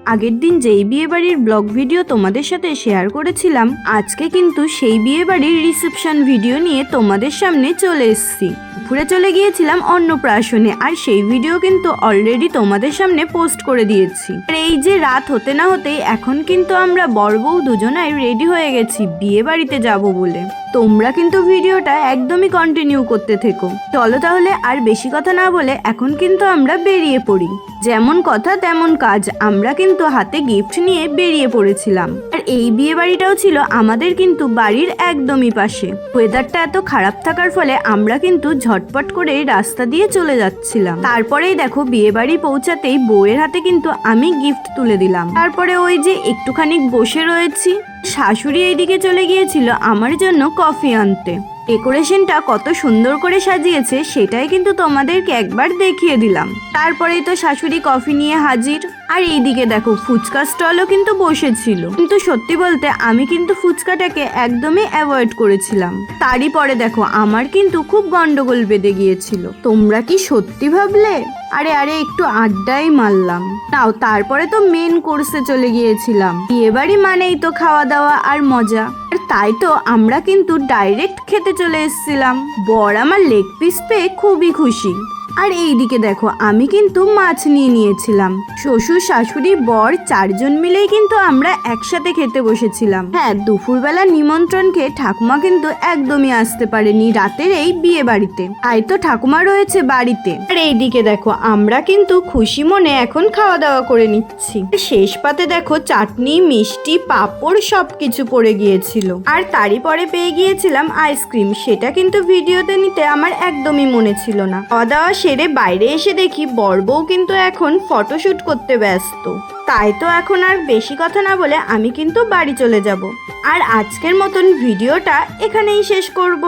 আগের দিন যেই বিয়ে বাড়ির ব্লগ ভিডিও তোমাদের সাথে শেয়ার করেছিলাম, আজকে কিন্তু সেই বিয়ে বাড়ির রিসেপশন ভিডিও নিয়ে তোমাদের সামনে চলে এসেছি। ঘুরে চলে গিয়েছিলাম অন্নপ্রাশনে, আর সেই ভিডিও কিন্তু অলরেডি তোমাদের সামনে পোস্ট করে দিয়েছি। আর এই যে রাত হতে না হতেই এখন কিন্তু আমরা বর বউ দুজনাই রেডি হয়ে গেছি বিয়ে বাড়িতে যাব বলে। তোমরা কিন্তু ভিডিওটা একদমই কন্টিনিউ করতে থেকো। চলো তাহলে আর বেশি কথা না বলে এখন কিন্তু আমরা বেরিয়ে পড়ি। যেমন কথা তেমন কাজ, আমরা কিন্তু হাতে গিফট নিয়ে বেরিয়ে পড়েছিলাম। আর এই বিয়ে বাড়িটাও ছিল আমাদের কিন্তু বাড়ির একদমই পাশে। ওয়েদারটা এত খারাপ থাকার ফলে আমরা কিন্তু ঝটপট করে রাস্তা দিয়ে চলে যাচ্ছিলাম। তারপরেই দেখো বিয়ে বাড়ি পৌঁছাতেই বউয়ের হাতে কিন্তু আমি গিফট তুলে দিলাম। তারপরে ওই যে একটুখানি বসে রয়েছি, শাশুড়ি এইদিকে চলে গিয়েছিল আমার জন্য কফি আনতে। ডেকোরেশনটা কত সুন্দর করে সাজিয়েছে সেটাই কিন্তু তোমাদেরকে একবার দেখিয়ে দিলাম। তারপরেই তো শাশুড়ি কফি নিয়ে হাজির। আর এইদিকে দেখো ফুচকা স্টলও কিন্তু বসেছিল, কিন্তু সত্যি বলতে আমি কিন্তু ফুচকাটাকে একদমই অ্যাভয়েড করেছিলাম। তারই পরে দেখো আমার কিন্তু খুব গন্ডগোল বেঁধে গিয়েছিল। তোমরা কি সত্যি ভাবলে? আরে একটু আড্ডাই মারলাম। নাও তারপরে তো মেন কোর্সে চলে গিয়েছিলাম। বিয়ে বাড়ি মানেই তো খাওয়া দাওয়া আর মজা, আর তাই তো আমরা কিন্তু ডাইরেক্ট খেতে চলে এসেছিলাম। বর আমার লেগ পিস পেয়ে খুবই খুশি। আর এইদিকে দেখো আমি কিন্তু মাছ নিয়ে নিয়েছিলাম। শ্বশুর শাশুড়ি বর চারজন মিলেই কিন্তু আমরা একসাথে খেতে বসেছিলাম। হ্যাঁ, দুপুরবেলা নিমন্ত্রণ খেয়ে ঠাকুমা কিন্তু একদমই আসতে পারেনি রাতের এই বিয়ে বাড়িতে, তাই তো ঠাকুমা রয়েছে বাড়িতে। আর এইদিকে দেখো আমরা কিন্তু খুশি মনে এখন খাওয়া দাওয়া করে নিচ্ছি। শেষ পাতে দেখো চাটনি, মিষ্টি, পাঁপড় সবকিছু পড়ে গিয়েছিল। আর তারই পরে পেয়ে গিয়েছিলাম আইসক্রিম, সেটা কিন্তু ভিডিওতে নিতে আমার একদমই মনে ছিল না। খাওয়া দাওয়া সেরে বাইরে এসে দেখি বর বউ কিন্তু এখন ফটোশুট করতে ব্যস্ত। তাই তো এখন আর বেশি কথা না বলে আমি কিন্তু বাড়ি চলে যাব। আর আজকের মতন ভিডিওটা এখানেই শেষ করব।